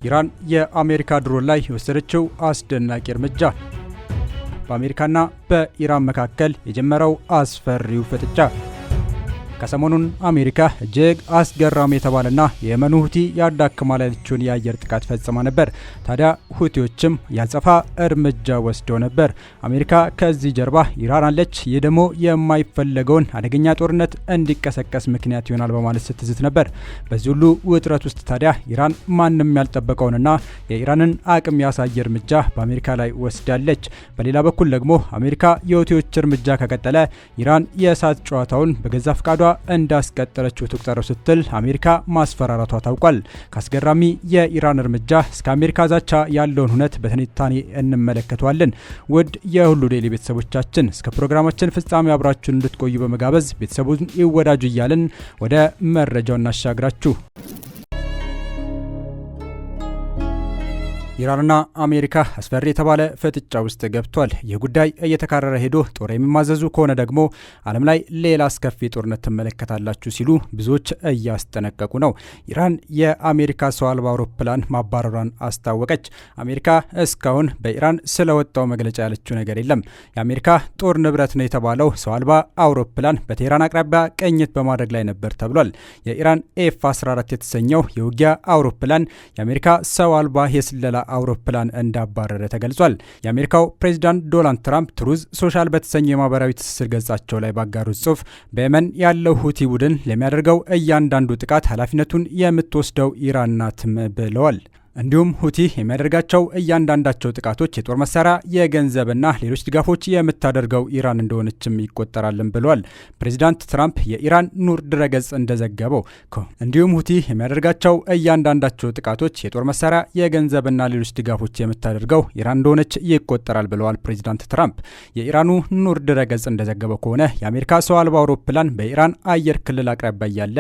ኢራን የአሜሪካ ድሮን ላይ የወሰደችው አስደናቂ እርምጃ፣ በአሜሪካና በኢራን መካከል የጀመረው አስፈሪው ፍጥጫ። ከሰሞኑን አሜሪካ እጅግ አስገራሚ የተባለና የየመኑ ሁቲ ያዳክማል ያለችውን የአየር ጥቃት ፈጽማ ነበር። ታዲያ ሁቲዎችም ያጸፋ እርምጃ ወስደው ነበር። አሜሪካ ከዚህ ጀርባ ኢራን አለች፣ ይህ ደግሞ የማይፈለገውን አደገኛ ጦርነት እንዲቀሰቀስ ምክንያት ይሆናል በማለት ስትዝት ነበር። በዚህ ሁሉ ውጥረት ውስጥ ታዲያ ኢራን ማንም ያልጠበቀውንና የኢራንን አቅም ያሳየ እርምጃ በአሜሪካ ላይ ወስዳለች። በሌላ በኩል ደግሞ አሜሪካ የሁቲዎች እርምጃ ከቀጠለ ኢራን የእሳት ጨዋታውን በገዛ ፍቃዷ እንዳስቀጠለችው ትቁጠረው ስትል አሜሪካ ማስፈራራቷ ታውቋል። ከአስገራሚ የኢራን እርምጃ እስከ አሜሪካ ዛቻ ያለውን ሁነት በትንታኔ እንመለከተዋለን። ውድ የሁሉ ዴይሊ ቤተሰቦቻችን እስከ ፕሮግራማችን ፍጻሜ አብራችሁን እንድትቆዩ በመጋበዝ ቤተሰቡን ይወዳጁ እያልን ወደ መረጃው እናሻግራችሁ። ኢራንና አሜሪካ አስፈሪ የተባለ ፍጥጫ ውስጥ ገብቷል። ይህ ጉዳይ እየተካረረ ሄዶ ጦር የሚማዘዙ ከሆነ ደግሞ ዓለም ላይ ሌላ አስከፊ ጦርነት ትመለከታላችሁ ሲሉ ብዙዎች እያስጠነቀቁ ነው። ኢራን የአሜሪካ ሰው አልባ አውሮፕላን ማባረሯን አስታወቀች። አሜሪካ እስካሁን በኢራን ስለወጣው መግለጫ ያለችው ነገር የለም። የአሜሪካ ጦር ንብረት ነው የተባለው ሰው አልባ አውሮፕላን በቴህራን አቅራቢያ ቅኝት በማድረግ ላይ ነበር ተብሏል። የኢራን ኤፍ-14 የተሰኘው የውጊያ አውሮፕላን የአሜሪካ ሰው አልባ የስለላ አውሮፕላን እንዳባረረ ተገልጿል። የአሜሪካው ፕሬዚዳንት ዶናልድ ትራምፕ ትሩዝ ሶሻል በተሰኘው የማህበራዊ ትስስር ገጻቸው ላይ ባጋሩት ጽሑፍ በየመን ያለው ሁቲ ቡድን ለሚያደርገው እያንዳንዱ ጥቃት ኃላፊነቱን የምትወስደው ኢራን ናትም ብለዋል። እንዲሁም ሁቲ የሚያደርጋቸው እያንዳንዳቸው ጥቃቶች የጦር መሳሪያ፣ የገንዘብና ሌሎች ድጋፎች የምታደርገው ኢራን እንደሆነችም ይቆጠራልን ብለዋል። ፕሬዚዳንት ትራምፕ የኢራን ኑር ድረገጽ እንደዘገበው እንዲሁም ሁቲ የሚያደርጋቸው እያንዳንዳቸው ጥቃቶች የጦር መሳሪያ፣ የገንዘብና ሌሎች ድጋፎች የምታደርገው ኢራን እንደሆነች ይቆጠራል ብለዋል ፕሬዚዳንት ትራምፕ። የኢራኑ ኑር ድረገጽ እንደዘገበው ከሆነ የአሜሪካ ሰው አልባ አውሮፕላን በኢራን አየር ክልል አቅራቢያ ያለ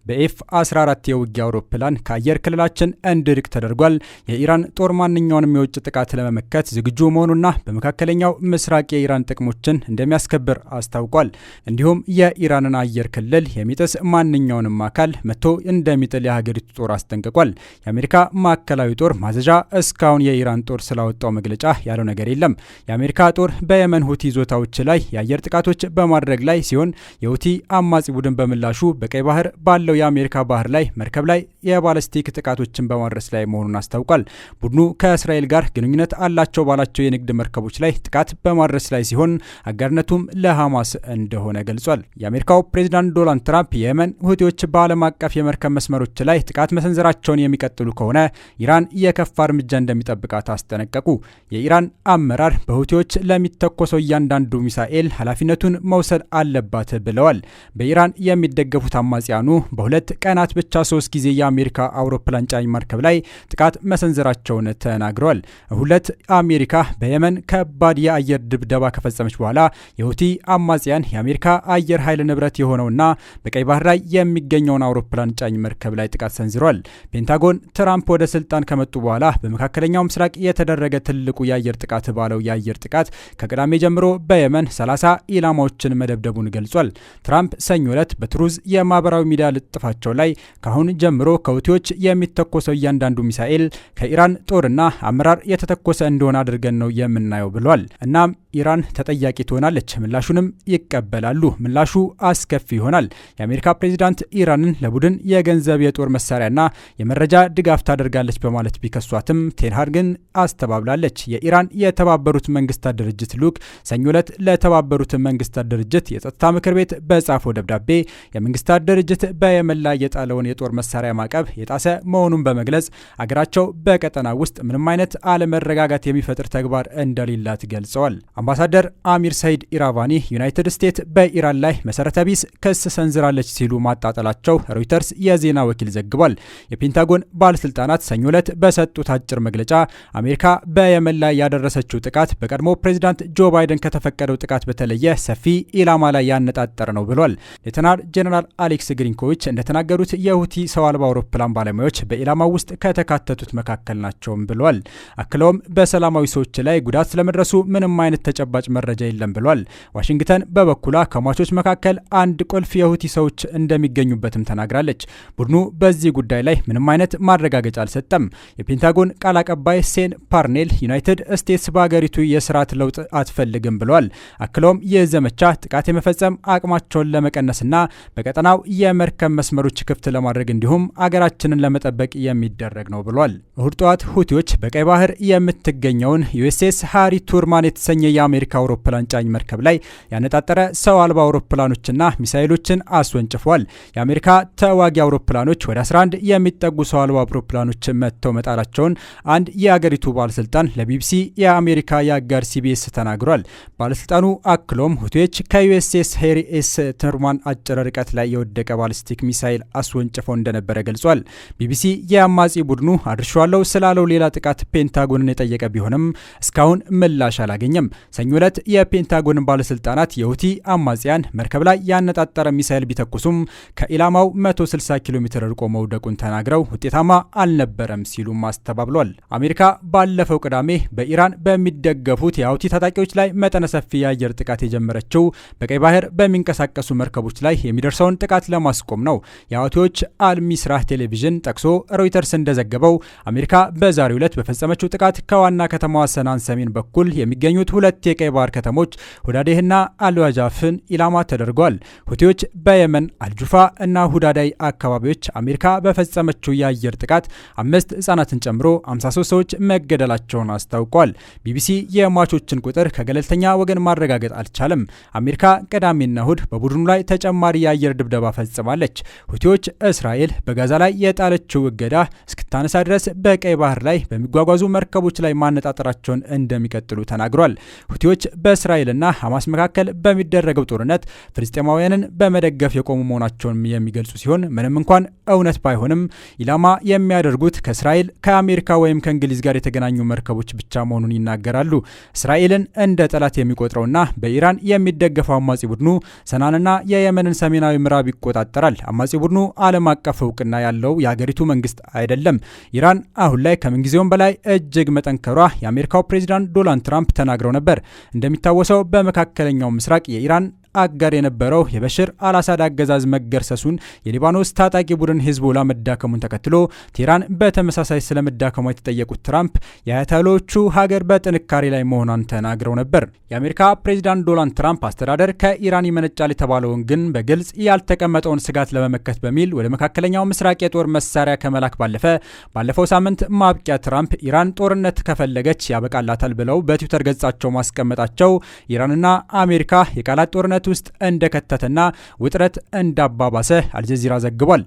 በኤፍ-14 የውጊያ አውሮፕላን ከአየር ክልላችን እንዲርቅ ተደርጓል። የኢራን ጦር ማንኛውንም የውጭ ጥቃት ለመመከት ዝግጁ መሆኑና በመካከለኛው ምስራቅ የኢራን ጥቅሞችን እንደሚያስከብር አስታውቋል። እንዲሁም የኢራንን አየር ክልል የሚጥስ ማንኛውንም አካል መቶ እንደሚጥል የሀገሪቱ ጦር አስጠንቅቋል። የአሜሪካ ማዕከላዊ ጦር ማዘዣ እስካሁን የኢራን ጦር ስላወጣው መግለጫ ያለው ነገር የለም። የአሜሪካ ጦር በየመን ሁቲ ይዞታዎች ላይ የአየር ጥቃቶች በማድረግ ላይ ሲሆን የሁቲ አማጺ ቡድን በምላሹ በቀይ ባህር ባለው የአሜሪካ ባህር ላይ መርከብ ላይ የባለስቲክ ጥቃቶችን በማድረስ ላይ መሆኑን አስታውቋል። ቡድኑ ከእስራኤል ጋር ግንኙነት አላቸው ባላቸው የንግድ መርከቦች ላይ ጥቃት በማድረስ ላይ ሲሆን አጋርነቱም ለሐማስ እንደሆነ ገልጿል። የአሜሪካው ፕሬዚዳንት ዶናልድ ትራምፕ የየመን ሁቲዎች በዓለም አቀፍ የመርከብ መስመሮች ላይ ጥቃት መሰንዘራቸውን የሚቀጥሉ ከሆነ ኢራን የከፋ እርምጃ እንደሚጠብቃት አስጠነቀቁ። የኢራን አመራር በሁቲዎች ለሚተኮሰው እያንዳንዱ ሚሳኤል ኃላፊነቱን መውሰድ አለባት ብለዋል። በኢራን የሚደገፉት አማጽያኑ በሁለት ቀናት ብቻ 3 ጊዜ የአሜሪካ አውሮፕላን ጫኝ መርከብ ላይ ጥቃት መሰንዘራቸውን ተናግረዋል። ሁለት አሜሪካ በየመን ከባድ የአየር ድብደባ ከፈጸመች በኋላ የሁቲ አማጽያን የአሜሪካ አየር ኃይል ንብረት የሆነውና በቀይ ባህር ላይ የሚገኘውን አውሮፕላን ጫኝ መርከብ ላይ ጥቃት ሰንዝረዋል። ፔንታጎን ትራምፕ ወደ ስልጣን ከመጡ በኋላ በመካከለኛው ምስራቅ የተደረገ ትልቁ የአየር ጥቃት ባለው የአየር ጥቃት ከቅዳሜ ጀምሮ በየመን 30 ኢላማዎችን መደብደቡን ገልጿል። ትራምፕ ሰኞ ዕለት በትሩዝ የማህበራዊ ሚዲያ ልጥፋቸው ላይ ካሁን ጀምሮ ከሁቲዎች የሚተኮሰው እያንዳንዱ ሚሳኤል ከኢራን ጦርና አመራር የተተኮሰ እንደሆነ አድርገን ነው የምናየው ብሏል። እናም ኢራን ተጠያቂ ትሆናለች፣ ምላሹንም ይቀበላሉ። ምላሹ አስከፊ ይሆናል። የአሜሪካ ፕሬዚዳንት ኢራንን ለቡድን የገንዘብ የጦር መሳሪያና የመረጃ ድጋፍ ታደርጋለች በማለት ቢከሷትም ቴህራን ግን አስተባብላለች። የኢራን የተባበሩት መንግስታት ድርጅት ልዑክ ሰኞ ዕለት ለተባበሩት መንግስታት ድርጅት የጸጥታ ምክር ቤት በጻፈው ደብዳቤ የመንግስታት ድርጅት በየመን ላይ የጣለውን የጦር መሳሪያ ማዕቀብ የጣሰ መሆኑን በመግለጽ አገራቸው በቀጠና ውስጥ ምንም አይነት አለመረጋጋት የሚፈጥር ተግባር እንደሌላት ገልጸዋል። አምባሳደር አሚር ሰይድ ኢራቫኒ ዩናይትድ ስቴትስ በኢራን ላይ መሰረተ ቢስ ክስ ሰንዝራለች ሲሉ ማጣጣላቸው ሮይተርስ የዜና ወኪል ዘግቧል። የፔንታጎን ባለስልጣናት ሰኞ ዕለት በሰጡት አጭር መግለጫ አሜሪካ በየመን ላይ ያደረሰችው ጥቃት በቀድሞ ፕሬዚዳንት ጆ ባይደን ከተፈቀደው ጥቃት በተለየ ሰፊ ኢላማ ላይ ያነጣጠረ ነው ብሏል። ሌተናል ጄኔራል አሌክስ ግሪንኮቪች እንደተናገሩት የሁቲ ሰው አልባ አውሮፕላን ባለሙያዎች በኢላማው ውስጥ ከተካተቱት መካከል ናቸውም ብሏል። አክለውም በሰላማዊ ሰዎች ላይ ጉዳት ስለመድረሱ ምንም አይነት ተጨባጭ መረጃ የለም ብሏል። ዋሽንግተን በበኩሏ ከሟቾች መካከል አንድ ቁልፍ የሁቲ ሰዎች እንደሚገኙበትም ተናግራለች። ቡድኑ በዚህ ጉዳይ ላይ ምንም አይነት ማረጋገጫ አልሰጠም። የፔንታጎን ቃል አቀባይ ሴን ፓርኔል ዩናይትድ ስቴትስ በሀገሪቱ የስርዓት ለውጥ አትፈልግም ብሏል። አክለውም ይህ ዘመቻ ጥቃት የመፈጸም አቅማቸውን ለመቀነስና በቀጠናው የመርከብ መስመሮች ክፍት ለማድረግ እንዲሁም አገራችንን ለመጠበቅ የሚደረግ ነው ብሏል። እሁድ ጠዋት ሁቲዎች በቀይ ባህር የምትገኘውን ዩኤስኤስ ሃሪ ቱርማን የተሰኘ የአሜሪካ አውሮፕላን ጫኝ መርከብ ላይ ያነጣጠረ ሰው አልባ አውሮፕላኖችና ሚሳይሎችን አስወንጭፏል። የአሜሪካ ተዋጊ አውሮፕላኖች ወደ 11 የሚጠጉ ሰው አልባ አውሮፕላኖች መጥተው መጣላቸውን አንድ የአገሪቱ ባለስልጣን ለቢቢሲ የአሜሪካ የአጋር ሲቢኤስ ተናግሯል። ባለስልጣኑ አክሎም ሁቲዎች ከዩኤስኤስ ሃሪ ኤስ ቱርማን አጭር ርቀት ላይ የወደቀ ባሊስቲክ ሚሳይል አስወንጭፈው እንደነበረ ገልጿል። ቢቢሲ የአማጺ ቡድኑ አድርሻለሁ ስላለው ሌላ ጥቃት ፔንታጎንን የጠየቀ ቢሆንም እስካሁን ምላሽ አላገኘም። ሰኞ ዕለት የፔንታጎን ባለስልጣናት የሁቲ አማጽያን መርከብ ላይ ያነጣጠረ ሚሳይል ቢተኩሱም ከኢላማው 160 ኪሎ ሜትር ርቆ መውደቁን ተናግረው ውጤታማ አልነበረም ሲሉም አስተባብሏል። አሜሪካ ባለፈው ቅዳሜ በኢራን በሚደገፉት የሁቲ ታጣቂዎች ላይ መጠነ ሰፊ የአየር ጥቃት የጀመረችው በቀይ ባህር በሚንቀሳቀሱ መርከቦች ላይ የሚደርሰውን ጥቃት ለማስቆም ነው። የሁቲዎች አልሚስራህ ቴሌቪዥን ጠቅሶ ሮይተርስ እንደዘገበው አሜሪካ በዛሬው ዕለት በፈጸመችው ጥቃት ከዋና ከተማዋ ሰናን ሰሜን በኩል የሚገኙት ሁለት የቀይ ባህር ከተሞች ሁዳዴህና አልዋጃፍን ኢላማ ተደርጓል። ሁቲዎች በየመን አልጁፋ እና ሁዳዳይ አካባቢዎች አሜሪካ በፈጸመችው የአየር ጥቃት 5 ህጻናትን ጨምሮ 53 ሰዎች መገደላቸውን አስታውቋል። ቢቢሲ የሟቾችን ቁጥር ከገለልተኛ ወገን ማረጋገጥ አልቻለም። አሜሪካ ቅዳሜና እሁድ በቡድኑ ላይ ተጨማሪ የአየር ድብደባ ፈጽማለች። ሁቲዎች እስራኤል በጋዛ ላይ የጣለችው እገዳ እስክታነሳ ድረስ በቀይ ባህር ላይ በሚጓጓዙ መርከቦች ላይ ማነጣጠራቸውን እንደሚቀጥሉ ተናግሯል። ሁቲዎች በእስራኤልና ሐማስ መካከል በሚደረገው ጦርነት ፍልስጤማውያንን በመደገፍ የቆሙ መሆናቸውን የሚገልጹ ሲሆን ምንም እንኳን እውነት ባይሆንም ኢላማ የሚያደርጉት ከእስራኤል ከአሜሪካ ወይም ከእንግሊዝ ጋር የተገናኙ መርከቦች ብቻ መሆኑን ይናገራሉ። እስራኤልን እንደ ጠላት የሚቆጥረውና በኢራን የሚደገፈው አማጺ ቡድኑ ሰናንና የየመንን ሰሜናዊ ምዕራብ ይቆጣጠራል። አማጺ ቡድኑ ዓለም አቀፍ እውቅና ያለው የሀገሪቱ መንግስት አይደለም። ኢራን አሁን ላይ ከምንጊዜውም በላይ እጅግ መጠንከሯ የአሜሪካው ፕሬዚዳንት ዶናልድ ትራምፕ ተናግረው ነበር። እንደሚታወሰው በመካከለኛው ምስራቅ የኢራን አጋር የነበረው የበሽር አልአሳድ አገዛዝ መገርሰሱን የሊባኖስ ታጣቂ ቡድን ሂዝቦላ መዳከሙን ተከትሎ ቴህራን በተመሳሳይ ስለመዳከሟ የተጠየቁት ትራምፕ የአያቶላዎቹ ሀገር በጥንካሬ ላይ መሆኗን ተናግረው ነበር። የአሜሪካ ፕሬዚዳንት ዶናልድ ትራምፕ አስተዳደር ከኢራን ይመነጫል የተባለውን ግን በግልጽ ያልተቀመጠውን ስጋት ለመመከት በሚል ወደ መካከለኛው ምስራቅ የጦር መሳሪያ ከመላክ ባለፈ ባለፈው ሳምንት ማብቂያ ትራምፕ ኢራን ጦርነት ከፈለገች ያበቃላታል ብለው በትዊተር ገጻቸው ማስቀመጣቸው ኢራንና አሜሪካ የቃላት ጦርነት ውስጥ እንደከተተና ውጥረት እንዳባባሰ አልጀዚራ ዘግቧል።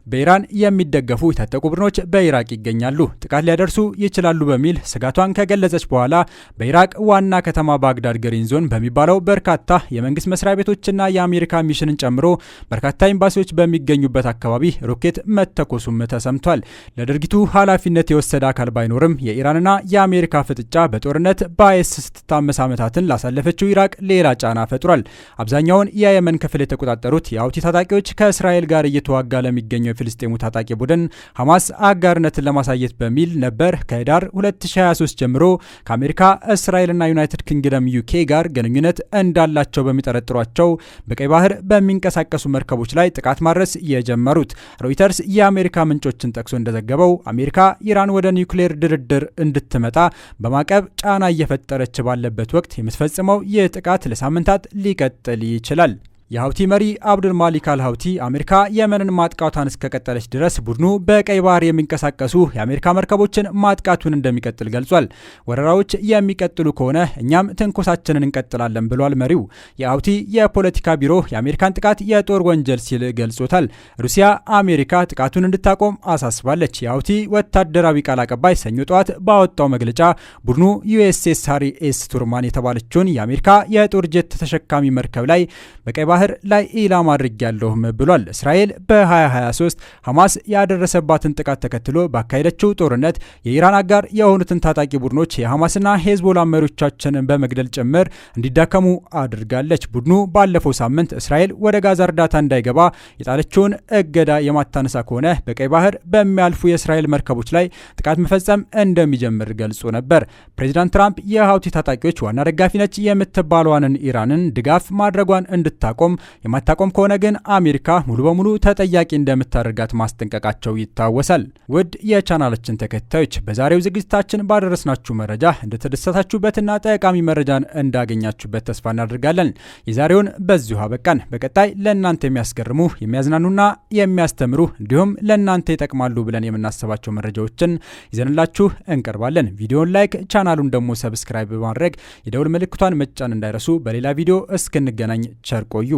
በኢራን የሚደገፉ የታጠቁ ቡድኖች በኢራቅ ይገኛሉ፣ ጥቃት ሊያደርሱ ይችላሉ በሚል ስጋቷን ከገለጸች በኋላ በኢራቅ ዋና ከተማ ባግዳድ ግሪን ዞን በሚባለው በርካታ የመንግስት መስሪያ ቤቶችና የአሜሪካ ሚሽንን ጨምሮ በርካታ ኤምባሲዎች በሚገኙበት አካባቢ ሮኬት መተኮሱም ተሰምቷል። ለድርጊቱ ኃላፊነት የወሰደ አካል ባይኖርም የኢራንና የአሜሪካ ፍጥጫ በጦርነት በአይስ ስትታመስ ዓመታትን ላሳለፈችው ኢራቅ ሌላ ጫና ፈጥሯል። አብዛኛውን የየመን ክፍል የተቆጣጠሩት የሁቲ ታጣቂዎች ከእስራኤል ጋር እየተዋጋ ለሚገኘው የፍልስጤሙ ታጣቂ ቡድን ሐማስ አጋርነትን ለማሳየት በሚል ነበር ከህዳር 2023 ጀምሮ ከአሜሪካ እስራኤልና ዩናይትድ ኪንግደም ዩኬ ጋር ግንኙነት እንዳላቸው በሚጠረጥሯቸው በቀይ ባህር በሚንቀሳቀሱ መርከቦች ላይ ጥቃት ማድረስ የጀመሩት። ሮይተርስ የአሜሪካ ምንጮችን ጠቅሶ እንደዘገበው አሜሪካ ኢራን ወደ ኒውክሌር ድርድር እንድትመጣ በማዕቀብ ጫና እየፈጠረች ባለበት ወቅት የምትፈጽመው ይህ ጥቃት ለሳምንታት ሊቀጥል ይችላል። የሁቲ መሪ አብዱል ማሊክ አልሁቲ አሜሪካ የመንን ማጥቃቷን እስከቀጠለች ድረስ ቡድኑ በቀይ ባህር የሚንቀሳቀሱ የአሜሪካ መርከቦችን ማጥቃቱን እንደሚቀጥል ገልጿል። ወረራዎች የሚቀጥሉ ከሆነ እኛም ትንኮሳችንን እንቀጥላለን ብሏል መሪው። የሁቲ የፖለቲካ ቢሮ የአሜሪካን ጥቃት የጦር ወንጀል ሲል ገልጾታል። ሩሲያ አሜሪካ ጥቃቱን እንድታቆም አሳስባለች። የሁቲ ወታደራዊ ቃል አቀባይ ሰኞ ጠዋት ባወጣው መግለጫ ቡድኑ ዩኤስኤስ ሃሪ ኤስ ቱርማን የተባለችውን የአሜሪካ የጦር ጄት ተሸካሚ መርከብ ላይ በቀይ ባህር ባህር ላይ ኢላማ አድርጌያለሁም ብሏል። እስራኤል በ2023 ሐማስ ያደረሰባትን ጥቃት ተከትሎ ባካሄደችው ጦርነት የኢራን አጋር የሆኑትን ታጣቂ ቡድኖች የሐማስና ሄዝቦላ መሪዎቻችንን በመግደል ጭምር እንዲዳከሙ አድርጋለች። ቡድኑ ባለፈው ሳምንት እስራኤል ወደ ጋዛ እርዳታ እንዳይገባ የጣለችውን እገዳ የማታነሳ ከሆነ በቀይ ባህር በሚያልፉ የእስራኤል መርከቦች ላይ ጥቃት መፈጸም እንደሚጀምር ገልጾ ነበር። ፕሬዚዳንት ትራምፕ የሀውቲ ታጣቂዎች ዋና ደጋፊ ነች የምትባለዋንን ኢራንን ድጋፍ ማድረጓን እንድታቆም፣ የማታቆም ከሆነ ግን አሜሪካ ሙሉ በሙሉ ተጠያቂ እንደምታደርጋት ማስጠንቀቃቸው ይታወሳል። ውድ የቻናላችን ተከታዮች በዛሬው ዝግጅታችን ባደረስናችሁ መረጃ እንደተደሰታችሁበትና ጠቃሚ መረጃን እንዳገኛችሁበት ተስፋ እናደርጋለን። የዛሬውን በዚሁ አበቃን። በቀጣይ ለእናንተ የሚያስገርሙ የሚያዝናኑና የሚያስተምሩ እንዲሁም ለእናንተ ይጠቅማሉ ብለን የምናስባቸው መረጃዎችን ይዘንላችሁ እንቀርባለን። ቪዲዮን ላይክ፣ ቻናሉን ደግሞ ሰብስክራይብ በማድረግ የደውል ምልክቷን መጫን እንዳይረሱ። በሌላ ቪዲዮ እስክንገናኝ ቸር ቆዩ።